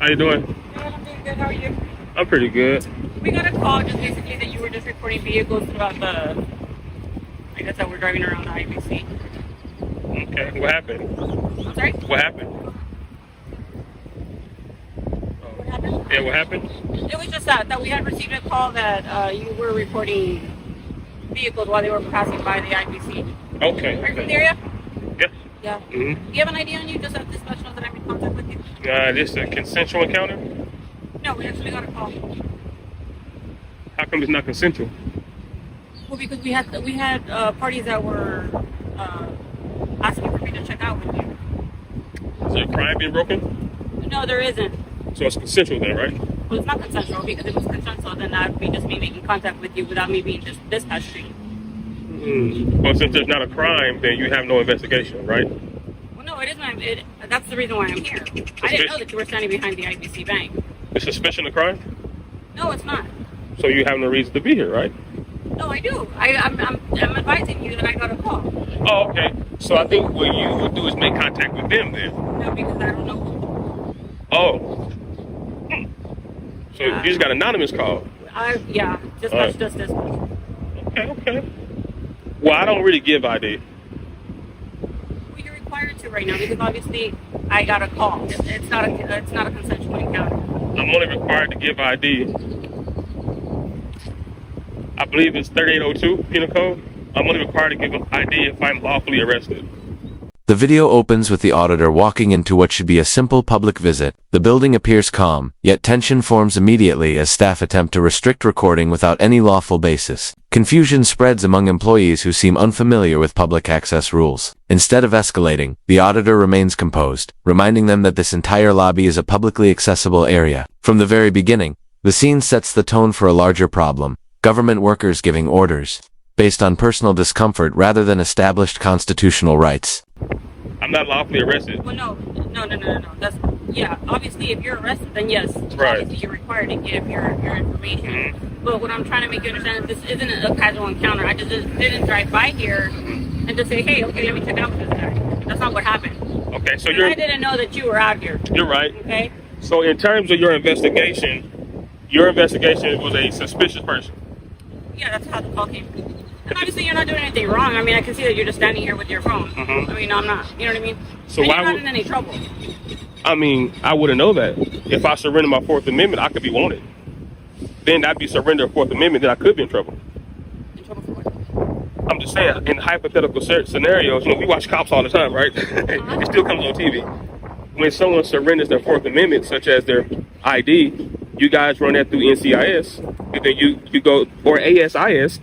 How you doing? Good, I'm doing good. How are you? I'm pretty good. We got a call just basically that you were just reporting vehicles throughout I guess that we're driving around the IBC. Okay, what happened? I'm sorry? What happened? What happened? Yeah, what happened? It was just that we had received a call that you were reporting vehicles while they were passing by the IBC. Okay. Are you from the area? Yeah. Yeah. Mm-hmm. Do you have an idea on you just at this special that I'm in contact with you? This is a consensual encounter? No, we actually got a call. How come it's not consensual? Well, because we had parties that were asking for me to check out with you. Is there a crime being broken? No, there isn't. So it's consensual then, right? Well, it's not consensual because if it was consensual, then that would be just me making contact with you without me being dispatched to you. Well, since there's not a crime, then you have no investigation, right? Well, no, that's the reason why I'm here. I didn't know that you were standing behind the IBC bank. Is suspicion a crime? No, it's not. So you have no reason to be here, right? No, I do. I'm advising you that I got a call. Oh, okay. So I think what you would do is make contact with them then. No, because I don't know. Oh. So you just got an anonymous call. Dispatch, just dispatch. Okay. Well, I don't really give ID. Well, you're required to right now because obviously I got a call. It's not a consensual encounter. I'm only required to give ID. I believe it's 3802 Penal Code. I'm only required to give an ID if I'm lawfully arrested. The video opens with the auditor walking into what should be a simple public visit. The building appears calm, yet tension forms immediately as staff attempt to restrict recording without any lawful basis. Confusion spreads among employees who seem unfamiliar with public access rules. Instead of escalating, the auditor remains composed, reminding them that this entire lobby is a publicly accessible area. From the very beginning, the scene sets the tone for a larger problem: government workers giving orders based on personal discomfort rather than established constitutional rights. I'm not lawfully arrested. Well, no. Obviously, if you're arrested, then yes, right. Obviously you're required to give your information. But what I'm trying to make you understand is this isn't a casual encounter. I just didn't drive by here and just say, hey, okay, let me check out this guy. That's not what happened. Okay, so I didn't know that you were out here. You're right. Okay. So in terms of your investigation was a suspicious person. Yeah, that's how the call came. And obviously, you're not doing anything wrong. I mean, I can see that you're just standing here with your phone. I mean, I'm not. You know what I mean? So and why you're not in any trouble. I mean, I wouldn't know that. If I surrender my Fourth Amendment, I could be wanted. Then I'd be surrender of Fourth Amendment, then I could be in trouble. In trouble for what? I'm just saying, in hypothetical scenarios, we watch cops all the time, right? It still comes on TV. When someone surrenders their Fourth Amendment, such as their ID, you guys run that through NCIS, and then you go, or ASIS,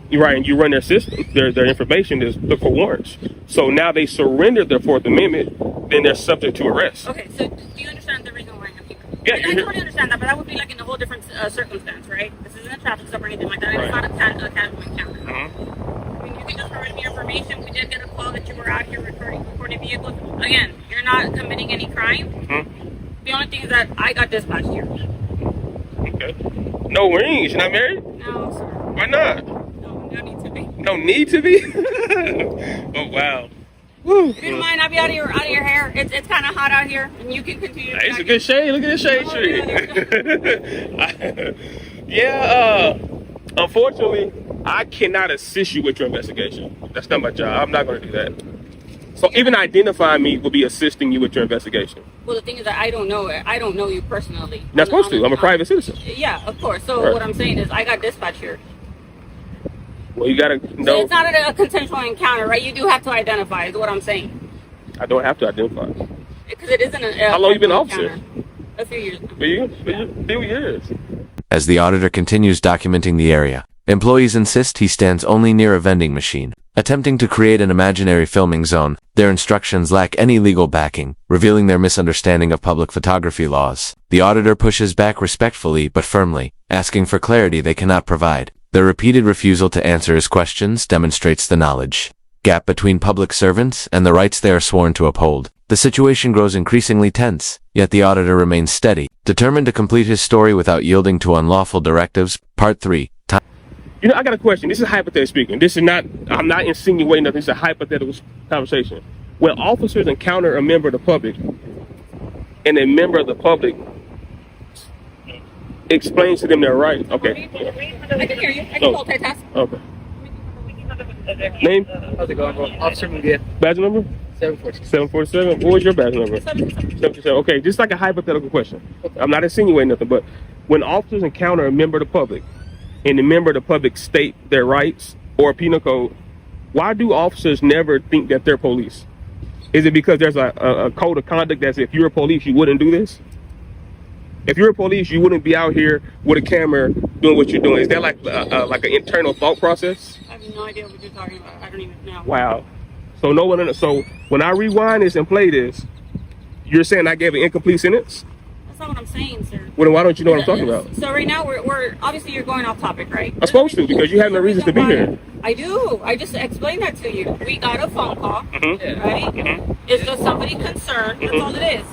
you're right, and you run their system, their information is look for warrants. So now they surrendered their Fourth Amendment, then they're subject to arrest. Okay, so do you understand the reason why I'm here? Yeah, I totally understand that, but that would be like in a whole different circumstance, right? This isn't a traffic stop or anything like that. Right. It's not a casual encounter. I mean, you can just provide me information. We did get a call that you were out here recording vehicles. Again, you're not committing any crime. The only thing is that I got dispatched here. Okay. No rings. You're not married? No, sir. Why not? No need to be. No need to be? Oh, wow. Woo. If you don't mind, I'll be out of your hair. It's kind of hot out here, and you can continue. Hey, it's a good shade. Look at this shade tree. Unfortunately, I cannot assist you with your investigation. That's not my job. I'm not going to do that. So even identifying me will be assisting you with your investigation. Well, the thing is that I don't know you personally. You're not supposed to. I'm a private citizen. Yeah, of course. So right. What I'm saying is I got dispatched here. Well, you got to know. So it's not a consensual encounter, right? You do have to identify, is what I'm saying. I don't have to identify. Because it isn't a How long you been an officer? Encounter. A few years. Few years. As the auditor continues documenting the area, employees insist he stands only near a vending machine. Attempting to create an imaginary filming zone, their instructions lack any legal backing, revealing their misunderstanding of public photography laws. The auditor pushes back respectfully but firmly, asking for clarity they cannot provide. Their repeated refusal to answer his questions demonstrates the knowledge gap between public servants and the rights they are sworn to uphold. The situation grows increasingly tense, yet the auditor remains steady, determined to complete his story without yielding to unlawful directives. Part 3. I got a question. This is hypothetical speaking. I'm not insinuating nothing. This is a hypothetical conversation. When officers encounter a member of the public, and a member of the public explains to them their right. Okay. I can hear you. I can Oh. multitask. Okay. Name? How's it going, bro? Officer Mugia, Badge number? 746. 747. What was your badge number? 747. Okay, just like a hypothetical question. I'm not insinuating nothing, but when officers encounter a member of the public and the member of the public state their rights or a penal code, why do officers never think that they're police? Is it because there's a code of conduct that says if you're a police, you wouldn't do this? If you're a police, you wouldn't be out here with a camera doing what you're doing. Is that like an internal thought process? I have no idea what you're talking about. I don't even know. Wow. So no one. So when I rewind this and play this, you're saying I gave an incomplete sentence? That's not what I'm saying, sir. Well, then why don't you know what I'm talking about? So right now we're obviously you're going off topic, right? I'm supposed to because you have no reason to be here. I do. I just explained that to you. We got a phone call, Mhm. right? Mhm. It's just somebody concerned. That's all it is,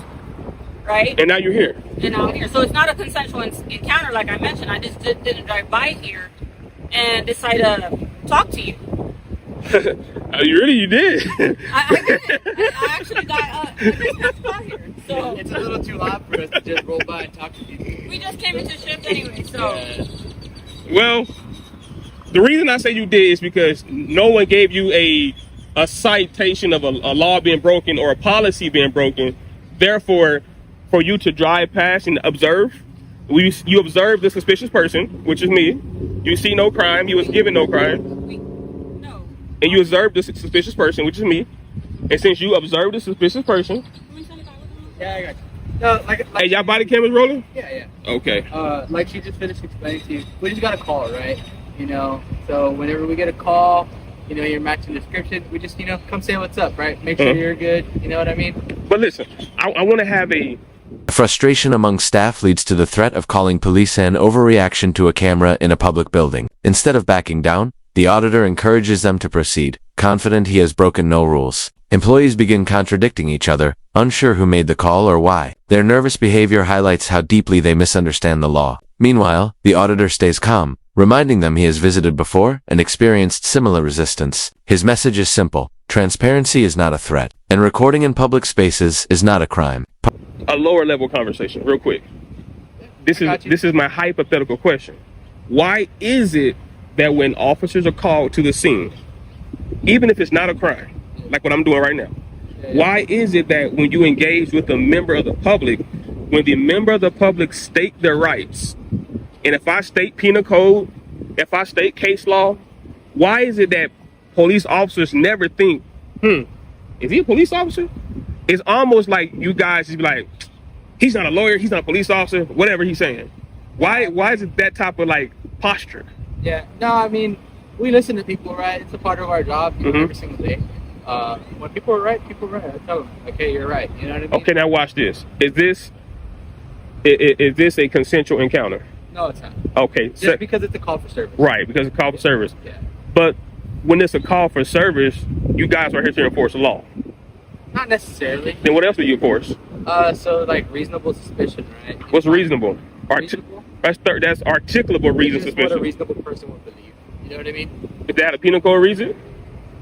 right? And now you're here. And now I'm here. So it's not a consensual encounter, like I mentioned. I just didn't drive by here and decide to talk to you. You did. I did. I actually got I just got here. So It's a little too loud for us to just roll by and talk to people. we just came into shift anyway. So Well, the reason I say you did is because no one gave you a citation of a law being broken or a policy being broken. Therefore, for you to drive past and observe, you observe the suspicious person, which is me. You see no crime. He was given no crime. no. And you observe the suspicious person, which is me. And since you observed the suspicious person, Yeah, I got you. No, like hey, y'all body cameras rolling? yeah. Okay. Like she just finished explaining to you, we just got a call, right? You know, so whenever we get a call, you know, you're matching description, we just, you know, come say what's up, right? Make sure you're good, you know what I mean? But listen, I want to have a Frustration among staff leads to the threat of calling police and overreaction to a camera in a public building. Instead of backing down, the auditor encourages them to proceed, confident he has broken no rules. Employees begin contradicting each other, unsure who made the call or why. Their nervous behavior highlights how deeply they misunderstand the law. Meanwhile, the auditor stays calm, reminding them he has visited before and experienced similar resistance. His message is simple: transparency is not a threat, and recording in public spaces is not a crime. a lower level conversation, real quick. This Got you. is my hypothetical question. Why is it that when officers are called to the scene, even if it's not a crime, like what I'm doing right now, why is it that when you engage with a member of the public, when the member of the public state their rights, and if I state penal code, if I state case law, why is it that police officers never think, is he a police officer? It's almost like you guys just be like, he's not a lawyer, he's not a police officer, whatever he's saying. Why is it that type of like posture? Yeah, no, I mean, we listen to people, right? It's a part of our job, you know, every single day. When people are right, I tell them, okay, you're right, you know what I mean? Okay, now watch this. Is this a consensual encounter? No, it's not. Okay, Just because it's a call for service. right, because it's a call for service. Yeah. But when it's a call for service, you guys are here to enforce the law. Not necessarily. Then what else do you enforce? So like reasonable suspicion, right? What's reasonable? Reasonable? That's articulable reason It's just what a suspicion. reasonable person would believe. You know what I mean? If they had a penal code reason,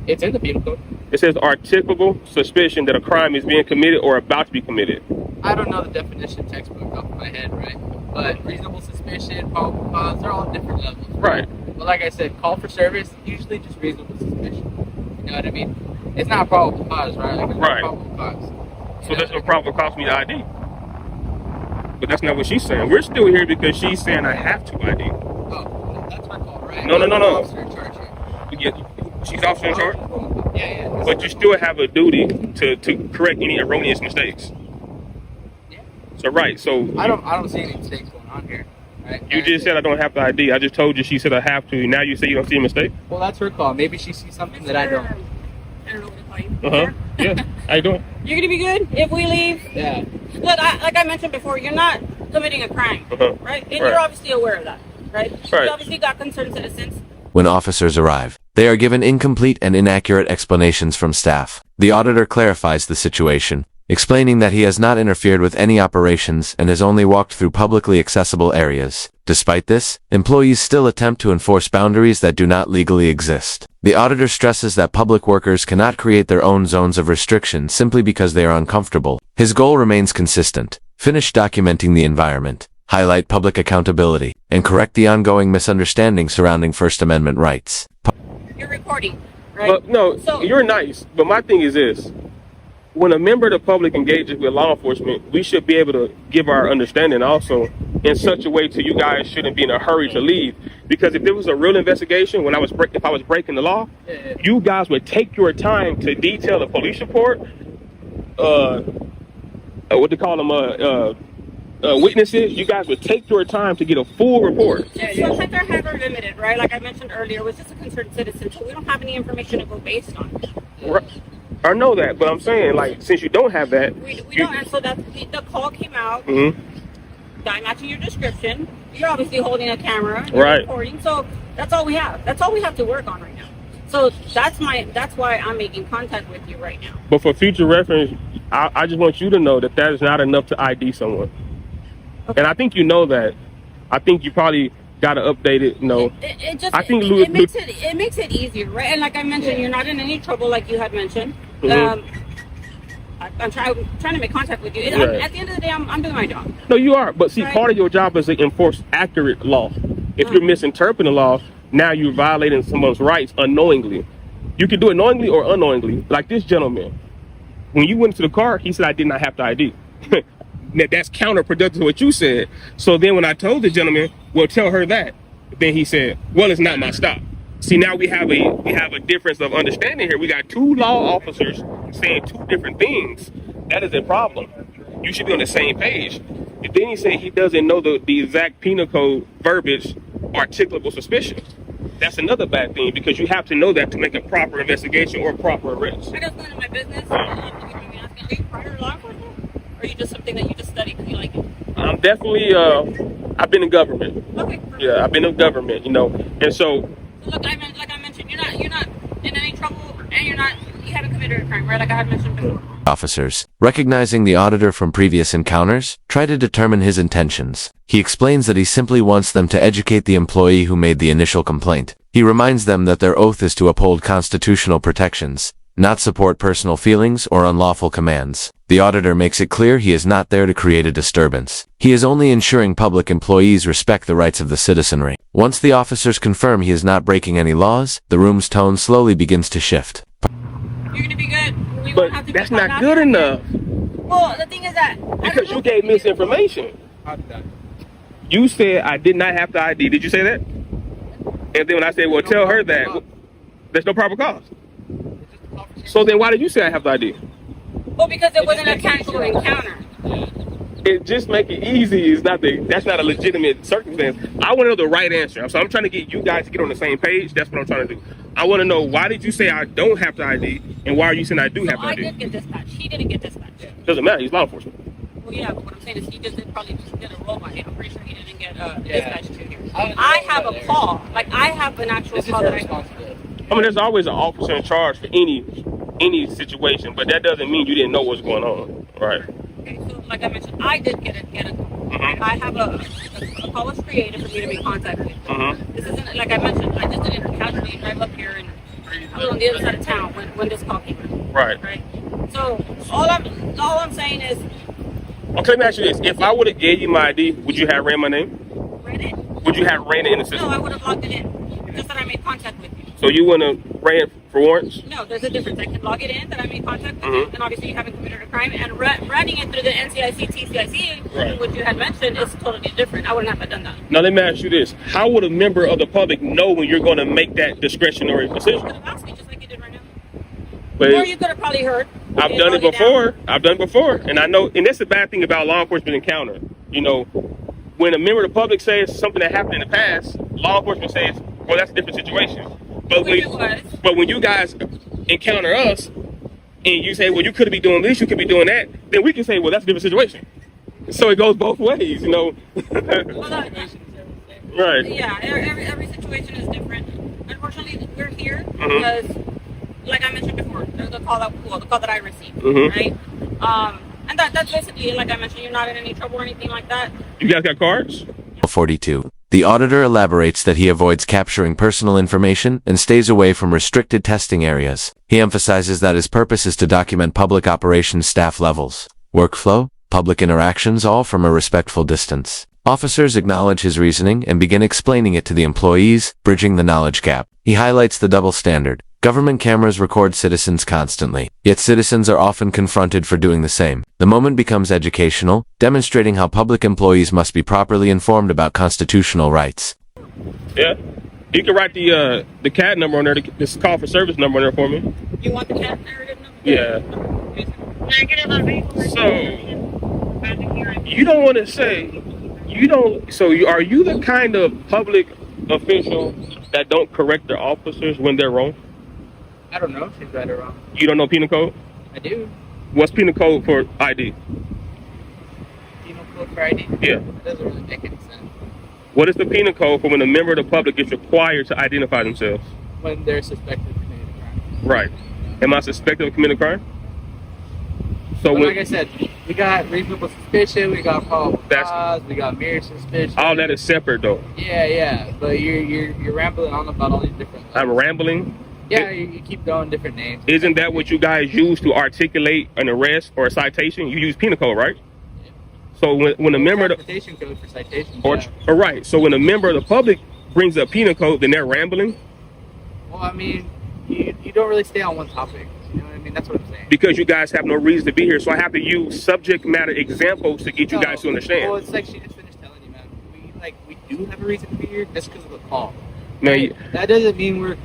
It's in the penal code. it says articulable suspicion that a crime is being committed or about to be committed. I don't know the definition textbook off my head, right? But reasonable suspicion, probable cause, they're all different levels. Right. But like I said, call for service, usually just reasonable suspicion. You know what I mean? It's not probable cause, right? Like, it's not Right. probable cause. So that's no problem cost me the ID. But that's not what she's saying. We're still here because she's saying I have to ID. Oh, that's my call, right? No. I'm the officer in charge here. She's officer in charge, Yeah. but you still have a duty to correct any erroneous mistakes. Yeah. So right, so I don't see any mistakes going on here. Right? you just said I don't have the ID. I just told you she said I have to. Now you say you don't see a mistake. Well, that's her call. Maybe she sees something that I don't. I don't know what to call you. Yeah. How you doing? You're gonna be good if we leave. Yeah. Look, like I mentioned before, you're not committing a crime, right? And you're obviously aware of that, right? Right. You obviously got concerned citizens. When officers arrive, they are given incomplete and inaccurate explanations from staff. The auditor clarifies the situation, explaining that he has not interfered with any operations and has only walked through publicly accessible areas. Despite this, employees still attempt to enforce boundaries that do not legally exist. The auditor stresses that public workers cannot create their own zones of restriction simply because they are uncomfortable. His goal remains consistent: Finish documenting the environment, highlight public accountability, and correct the ongoing misunderstanding surrounding First Amendment rights. You're recording, right? But no, So- you're nice. But my thing is this. When a member of the public engages with law enforcement, we should be able to give our understanding also in such a way to you guys shouldn't be in a hurry to leave. Because if there was a real investigation, if I was breaking the law, you guys would take your time to detail a police report, what they call them, witnesses. You guys would take your time to get a full report. Sometimes our hands are limited, right? Like I mentioned earlier, it was just a concerned citizen, so we don't have any information to go based on. Right. I know that, but I'm saying, like, since you don't have that, We don't, and so that's the call came out. Mhm. I'm matching your description. You're obviously holding a camera, you're Right. recording, so that's all we have. That's all we have to work on right now. So that's why I'm making contact with you right now. But for future reference, I just want you to know that that is not enough to ID someone. Okay. And I think you know that. I think you probably got to update it. It just I think it makes it easier, right? And like I mentioned, you're not in any trouble, like you had mentioned. Mhm. I'm trying to make contact with you. Right. At the end of the day, I'm doing my job. No, you are. But see, Right. part of your job is to enforce accurate law. If you're misinterpreting the law, now you're violating someone's rights unknowingly. You can do it knowingly or unknowingly. Like this gentleman, when you went to the car, he said, "I did not have to ID." Now, that's counterproductive to what you said. So then when I told the gentleman, well, tell her that, then he said, well, it's not my stop. See, now we have a difference of understanding here. We got two law officers saying two different things. That is a problem. You should be on the same page. And then he said he doesn't know the exact penal code verbiage, articulable suspicion. That's another bad thing because you have to know that to make a proper investigation or proper arrest. I just went into my business. Are you prior law enforcement? Or are you just something that you just study because you like it? I'm definitely, I've been in government. Okay. Perfect. Yeah, I've been in government, and so. So look, like I mentioned, you're not in any trouble, and you haven't committed a crime, right? Like I had mentioned before. Officers, recognizing the auditor from previous encounters, try to determine his intentions. He explains that he simply wants them to educate the employee who made the initial complaint. He reminds them that their oath is to uphold constitutional protections, not support personal feelings or unlawful commands. The auditor makes it clear he is not there to create a disturbance. He is only ensuring public employees respect the rights of the citizenry. Once the officers confirm he is not breaking any laws, the room's tone slowly begins to shift. You're gonna be good. We But won't have to that's be called not after. good enough Well, the thing is that because you gave misinformation. How did that? You said I did not have to ID. Did you say that? And then when I said, well, tell her that, there's no proper cause. So then why did you say I have to ID? Well, because it wasn't a casual encounter. It just make it easy. That's not a legitimate circumstance. I want to know the right answer. So I'm trying to get you guys to get on the same page. That's what I'm trying to do. I want to know, why did you say I don't have to ID, and why are you saying I do have to I ID? did get dispatched. He didn't get dispatched. Doesn't matter. He's law enforcement. Well, yeah, but what I'm saying is he probably just did a roll by him. I'm pretty sure he didn't get Yeah. dispatched to here. I I have a call. Like I have an actual This is call her that I. responsibility. I mean, there's always an officer in charge for any situation, but that doesn't mean you didn't know what's going on, right? Okay, so like I mentioned, I did get a call. Mhm. I have a call was created for me to make contact with. Mhm. This isn't like I mentioned. I just didn't casually drive up here and I was on the other side of town when this call came in. Right. Right. So all I'm saying is, Okay, let me ask you this: if I would have gave you my ID, would you have ran my name? read it. Would you have ran it in the No, system? I would have logged it in. Just that I made contact with you. So you wouldn't have ran for warrants? No, there's a difference. I can log it in that I made contact with Mhm. you, and obviously you haven't committed a crime. And running it through the NCIC, TCIC, Right. which you had mentioned, is totally different. I wouldn't have done that. Now let me ask you this: how would a member of the public know when you're going to make that discretionary You decision? could have asked me just like you did right now. But Or you could have probably heard. I've You done log it down. before. I've done it before, and I know. And that's the bad thing about law enforcement encounter. You know, when a member of the public says something that happened in the past, law enforcement says, "Well, that's a different situation." But Which it was. when you guys encounter us, and you say, "Well, you could be doing this, you could be doing that," then we can say, "Well, that's a different situation." So it goes both ways, you know. Well, Right. yeah, every situation is different. Unfortunately, we're here Mhm. because, like I mentioned before, the call that I received, Mhm. right? And that's basically, like I mentioned, you're not in any trouble or anything like that. You guys got cards? 42. The auditor elaborates that he avoids capturing personal information and stays away from restricted testing areas. He emphasizes that his purpose is to document public operations staff levels, workflow, public interactions, all from a respectful distance. Officers acknowledge his reasoning and begin explaining it to the employees, bridging the knowledge gap. He highlights the double standard. Government cameras record citizens constantly, yet citizens are often confronted for doing the same. The moment becomes educational, demonstrating how public employees must be properly informed about constitutional rights. Yeah. You can write the CAD number on there, this call for service number on there for me. You want the cat narrative number? Yeah. So, you don't want to say, are you the kind of public official that don't correct their officers when they're wrong? I don't know if she's right or wrong. You don't know penal code? I do. What's penal code for ID? Penal code for ID? Yeah. That doesn't really make any sense. What is the penal code for when a member of the public is required to identify themselves? When they're suspected of committing a crime. Right. Am I suspected of committing a crime? So But like I said, we got reasonable suspicion, we got probable cause, we got mere suspicion. all that is separate though. Yeah. But you're rambling on about all these different. I'm rambling. Yeah, you keep throwing different names. Isn't that what you guys use to articulate an arrest or a citation? You use penal code, right? Yeah. So when a member of the, Confrontation code for citations. or right. So when a member of the public brings up penal code, then they're rambling Well, I mean, you don't really stay on one topic. You know what I mean? That's what I'm saying. because you guys have no reason to be here. So I have to use subject matter examples to get you guys to understand. Well, it's like she just finished telling you, man. We do have a reason to be here just because of the call. Now, Right? That doesn't mean we're,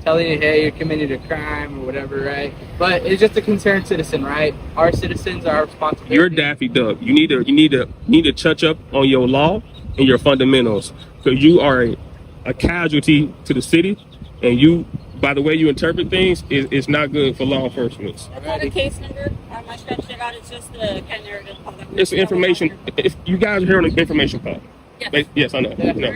telling you, hey, you're committed a crime or whatever, right? But it's just a concerned citizen, right? Our citizens are responsible. You're Daffy Duck. You need to touch up on your law and your fundamentals, because you are a casualty to the city, and you, by the way you interpret things, is not good for law enforcement. That's not a case number. I might stretch it out. It's just the cat narrative. It's information. If you guys are here on an information call. Yes. Yes, I know. Yeah. No.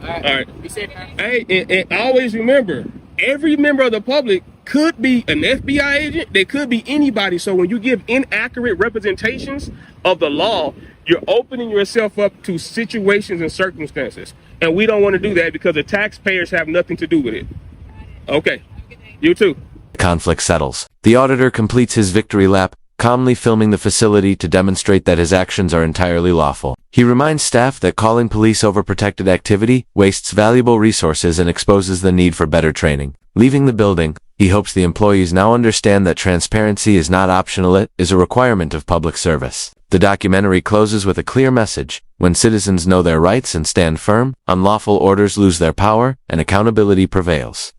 All right. Be safe, man. Hey, and always remember, every member of the public could be an FBI agent. They could be anybody. So when you give inaccurate representations of the law, you're opening yourself up to situations and circumstances. And we don't want to do that because the taxpayers have nothing to do with it. Okay. You too. Conflict settles. The auditor completes his victory lap, calmly filming the facility to demonstrate that his actions are entirely lawful. He reminds staff that calling police over protected activity wastes valuable resources and exposes the need for better training. Leaving the building, he hopes the employees now understand that transparency is not optional, it is a requirement of public service. The documentary closes with a clear message. When citizens know their rights and stand firm, unlawful orders lose their power, and accountability prevails.